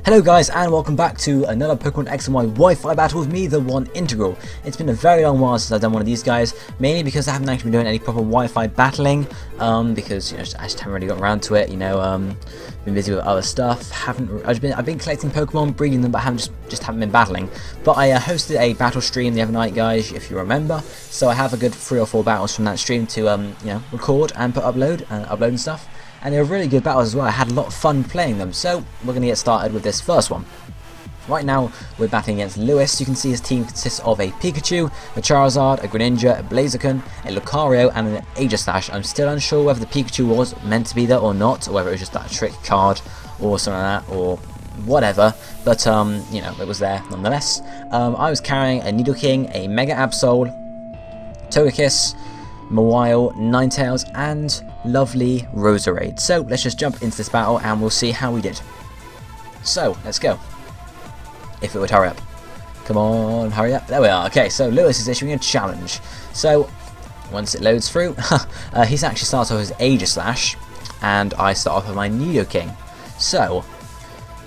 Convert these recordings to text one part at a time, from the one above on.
Hello guys, and welcome back to another Pokemon X and Y Wi-Fi battle with me, the one Integral. It's been a very long while since I've done one of these guys, mainly because I haven't actually been doing any proper Wi-Fi battling, because I just haven't really got around to it. Been busy with other stuff. I've been collecting Pokemon, breeding them, but haven't been battling. But I hosted a battle stream the other night, guys, if you remember. So I have a good 3 or 4 battles from that stream to record and upload and stuff. And they were really good battles as well. I had a lot of fun playing them. So we're going to get started with this first one. Right now we're battling against Lewis. You can see his team consists of a Pikachu, a Charizard, a Greninja, a Blaziken, a Lucario and an Aegislash. I'm still unsure whether the Pikachu was meant to be there or not, or whether it was just that trick card or something like that, or whatever. But it was there nonetheless. I was carrying a Nidoking, a Mega Absol, Togekiss, Mawile, Ninetales and lovely Roserade. So let's just jump into this battle and we'll see how we did. So let's go. If it would hurry up. Come on, hurry up. There we are. Okay, so Lewis is issuing a challenge. So once it loads through, he's actually starts off with his Aegislash and I start off with my Nidoking. So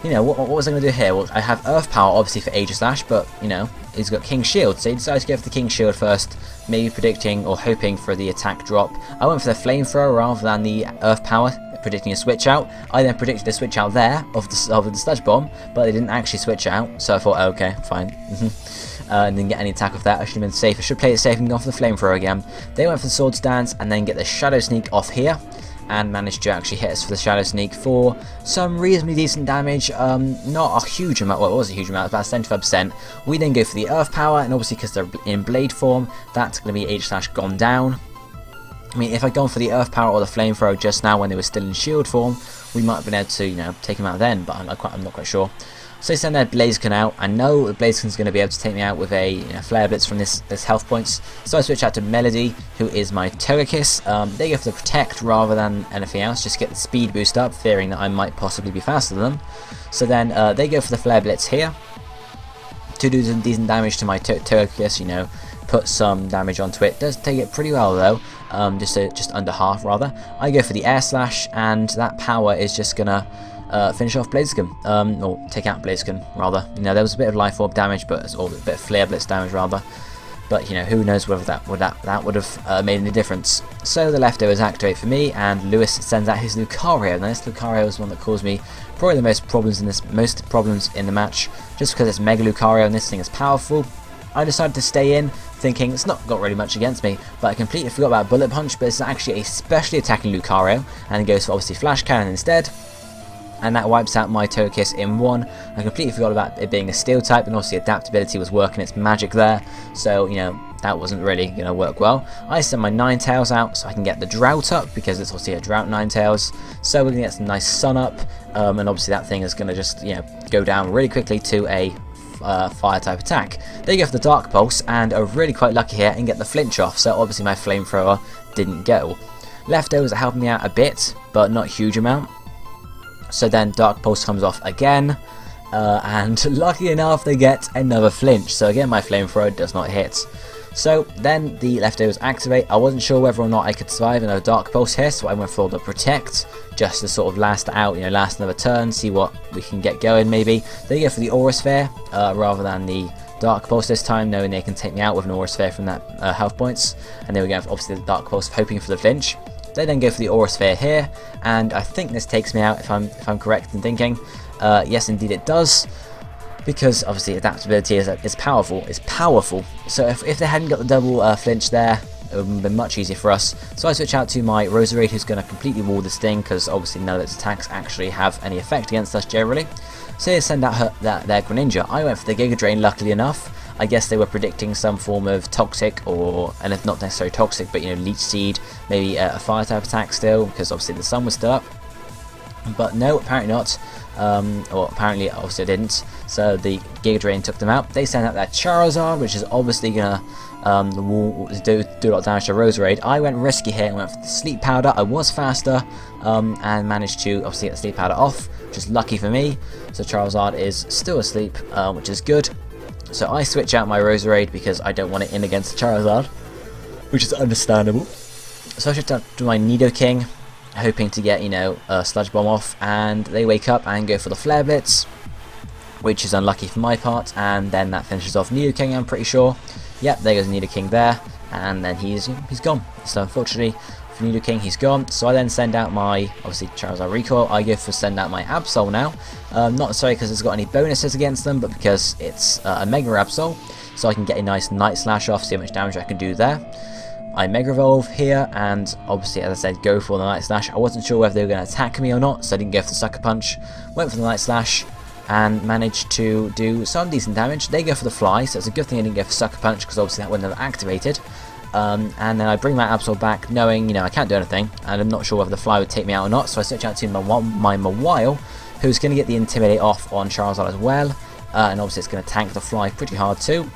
what was I going to do here? Well, I have Earth Power obviously for Aegislash, but he's got King Shield, so he decided to go for the King Shield first, maybe predicting or hoping for the attack drop. I went for the Flamethrower rather than the Earth Power, predicting a switch out. I then predicted a switch out there of the Sludge Bomb, but they didn't actually switch out, so I thought, oh, okay, fine. And didn't get any attack off that. I should have been safe. I should play it safe and gone for the Flamethrower again. They went for the Swords Dance and then get the Shadow Sneak off here, and managed to actually hit us for the Shadow Sneak for some reasonably decent damage. Not a huge amount, well, it was a huge amount, about 75%. We then go for the Earth Power, and obviously because they're in Blade form, that's going to be Aegislash gone down. I mean, if I'd gone for the Earth Power or the Flamethrower just now when they were still in Shield form, we might have been able to, take them out then, but I'm not quite sure. So they send their Blaziken out. I know Blaziken's going to be able to take me out with a Flare Blitz from this health points. So I switch out to Melody, who is my Togekiss. They go for the Protect rather than anything else, just to get the speed boost up, fearing that I might possibly be faster than them. So then they go for the Flare Blitz here to do some decent damage to my Togekiss, put some damage onto it. Does take it pretty well though, just under half rather. I go for the Air Slash, and that power is just gonna finish off Blaziken, or take out Blaziken rather. There was a bit of Life Orb damage, or a bit of Flare Blitz damage rather. But who knows whether that would have made any difference. So the leftovers activate for me, and Lewis sends out his Lucario. Now this Lucario is one that caused me probably the most problems in the match, just because it's Mega Lucario and this thing is powerful. I decided to stay in, thinking it's not got really much against me, but I completely forgot about Bullet Punch. But it's actually a specially attacking Lucario, and it goes for obviously Flash Cannon instead. And that wipes out my Togekiss in one. I completely forgot about it being a Steel type, and also the adaptability was working its magic there. So, that wasn't really going to work well. I send my Ninetales out so I can get the Drought up, because it's obviously a Drought Ninetales. So we're going to get some nice Sun up, and obviously that thing is going to just, go down really quickly to a Fire type attack. They go for the Dark Pulse and are really quite lucky here and get the flinch off, so obviously my Flamethrower didn't go. Leftovers are helping me out a bit, but not a huge amount. So then Dark Pulse comes off again, and lucky enough they get another flinch. So again my Flamethrower does not hit. So then the leftovers activate. I wasn't sure whether or not I could survive another Dark Pulse here, so I went for the Protect, just to sort of last out, last another turn, see what we can get going maybe. They go for the Aura Sphere rather than the Dark Pulse this time, knowing they can take me out with an Aura Sphere from that health points. And they were going for obviously the Dark Pulse, hoping for the flinch. They then go for the Aura Sphere here, and I think this takes me out if I'm correct in thinking. Yes, indeed it does, because obviously adaptability is powerful. It's powerful. So if they hadn't got the double flinch there, it would have been much easier for us. So I switch out to my Roserade, who's going to completely wall this thing, because obviously none of its attacks actually have any effect against us generally. So they send out their Greninja. I went for the Giga Drain, luckily enough. I guess they were predicting some form of toxic, and if not necessarily toxic, but Leech Seed, maybe a Fire type attack still, because obviously the sun was still up. But no, apparently not. Or apparently, obviously, it didn't. So the Giga Drain took them out. They sent out their Charizard, which is obviously gonna do a lot of damage to Roserade. I went risky here and went for the Sleep Powder. I was faster, and managed to obviously get the Sleep Powder off, which is lucky for me. So Charizard is still asleep, which is good. So I switch out my Roserade because I don't want it in against the Charizard, which is understandable. So I switch out to my Nidoking, hoping to get, Sludge Bomb off, and they wake up and go for the Flare Blitz. which is unlucky for my part, and then that finishes off Nidoking, I'm pretty sure. Yep, there goes Nidoking there, and then he's gone. So unfortunately for Nidoking, he's gone. So I then send out my, obviously Charizard Recoil, I go for send out my Absol now. Not necessarily because it's got any bonuses against them, but because it's a Mega Absol, so I can get a nice Night Slash off, see how much damage I can do there. I Mega Evolve here, and obviously, as I said, go for the Night Slash. I wasn't sure whether they were going to attack me or not, so I didn't go for the Sucker Punch. Went for the Night Slash, and managed to do some decent damage. They go for the Fly, so it's a good thing I didn't go for Sucker Punch, because obviously that wouldn't have activated. And then I bring my Absol back, knowing, I can't do anything, and I'm not sure whether the Fly would take me out or not, so I switch out to my Mawile, who's going to get the Intimidate off on Charizard as well, and obviously it's going to tank the Fly pretty hard too.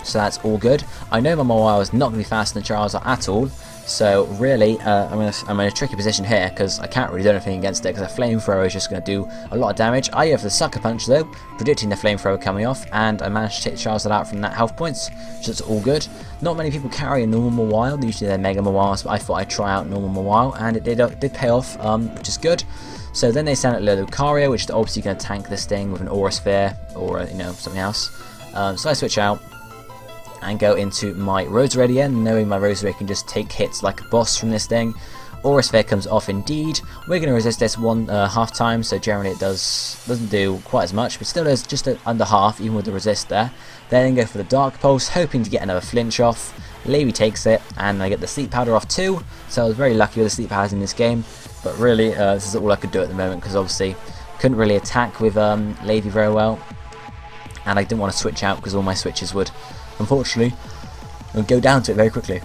So that's all good. I know my Mawile is not going to be faster than Charizard at all, so really I'm in a tricky position here because I can't really do anything against it because a Flamethrower is just going to do a lot of damage. I go for the Sucker Punch though, predicting the Flamethrower coming off, and I managed to take the Charizard out from that health points, so it's all good. Not many people carry a normal Mawile, usually they're Mega Mawiles, but I thought I'd try out normal Mawile, and it did pay off, which is good. So then they send out Lucario, which is obviously going to tank this thing with an Aura Sphere or something else. So I switch out and go into my Roserade again, knowing my Roserade can just take hits like a boss from this thing. Aura Sphere comes off indeed. We're going to resist this one half time, so generally it doesn't do quite as much, but still does just under half, even with the resist there. Then go for the Dark Pulse, hoping to get another flinch off. Levy takes it, and I get the Sleep Powder off too, so I was very lucky with the Sleep Powders in this game, but really this is all I could do at the moment, because obviously couldn't really attack with Levy very well, and I didn't want to switch out because all my switches would, unfortunately, go down to it very quickly.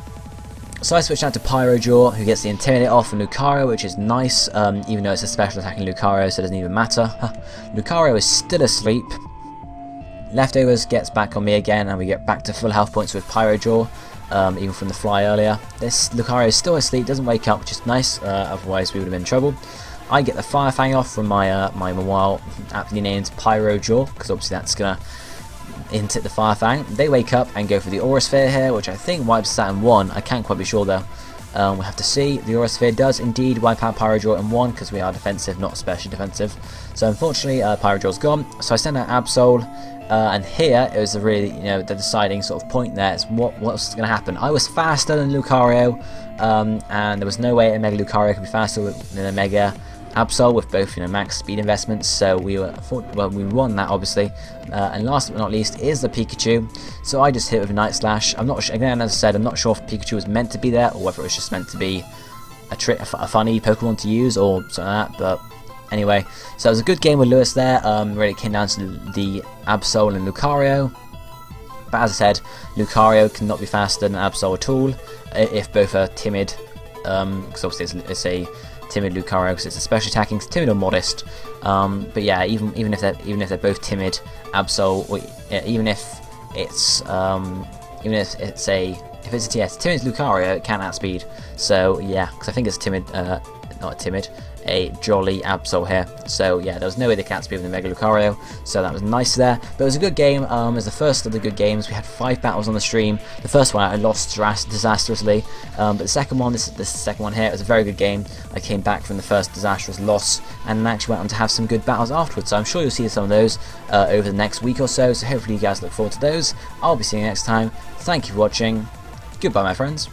So I switched out to Pyrojaw, who gets the Intimidate off on Lucario, which is nice, even though it's a special attacking Lucario, so it doesn't even matter. Lucario is still asleep. Leftovers gets back on me again, and we get back to full health points with Pyrojaw, even from the Fly earlier. This Lucario is still asleep, doesn't wake up, which is nice, otherwise we would have been in trouble. I get the Fire Fang off from my my Mawile, aptly named Pyrojaw, because obviously that's going to hit the Fire Fang. They wake up and go for the Aura Sphere here, which I think wipes that in one. I can't quite be sure though. We'll have to see. The Aura Sphere does indeed wipe out Pyrojaw in one, because we are defensive, not especially defensive. So unfortunately, Pyrojaw's gone. So I send out Absol, and here it was a really, the deciding sort of point there. Is what's going to happen. I was faster than Lucario, and there was no way a Mega Lucario could be faster than a Mega Absol with both max speed investments, so we won that obviously. And last but not least is the Pikachu. So I just hit with a Night Slash. I'm not sure, again, as I said, I'm not sure if Pikachu was meant to be there or whether it was just meant to be a funny Pokemon to use or something like that. But anyway, so it was a good game with Lewis there. Really came down to the Absol and Lucario. But as I said, Lucario cannot be faster than Absol at all if both are timid, because obviously it's a timid Lucario because it's a special attacking, it's timid or modest. But yeah, even if they're both timid, Absol, even if it's a timid Lucario, it can outspeed. So yeah, because I think it's timid, not timid, a jolly Absol here. So yeah, there was no way they can't outspeed with the Mega Lucario. So that was nice there. But it was a good game. It was the first of the good games. We had 5 battles on the stream. The first one I lost disastrously, but the second one, this second one here, it was a very good game. I came back from the first disastrous loss and actually went on to have some good battles afterwards. So I'm sure you'll see some of those over the next week or so. So hopefully you guys look forward to those. I'll be seeing you next time. Thank you for watching. Goodbye, my friends.